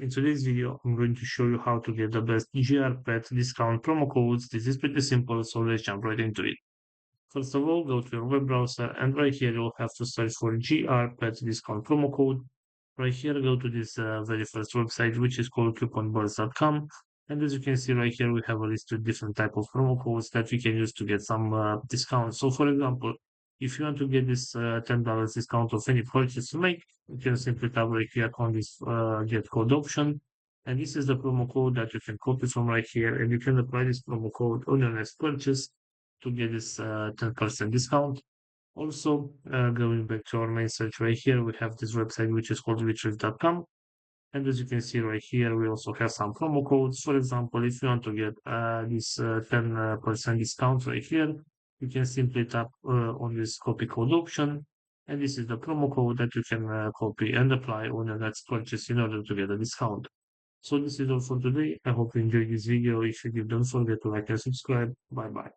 In today's video, I'm going to show you how to get the best GR pet discount promo codes. This is pretty simple, so let's jump right into it. First of all, go to your web browser, and right here you'll have to search for GR pet discount promo code. Right here, go to this very first website, which is called couponbirds.com. And as you can see right here, we have a list of different type of promo codes that we can use to get some discounts. So for example, if you want to get this $10 discount of any purchase you make, you can simply tap right here on this get code option. And this is the promo code that you can copy from right here. And you can apply this promo code on your next purchase to get this 10% discount. Also, going back to our main search right here, we have this website which is called retrieve.com. And as you can see right here, we also have some promo codes. For example, if you want to get this 10% discount right here, you can simply tap on this copy code option. And this is the promo code that you can copy and apply on your next purchase in order to get a discount. So this is all for today. I hope you enjoyed this video. If you did, don't forget to like and subscribe. Bye bye.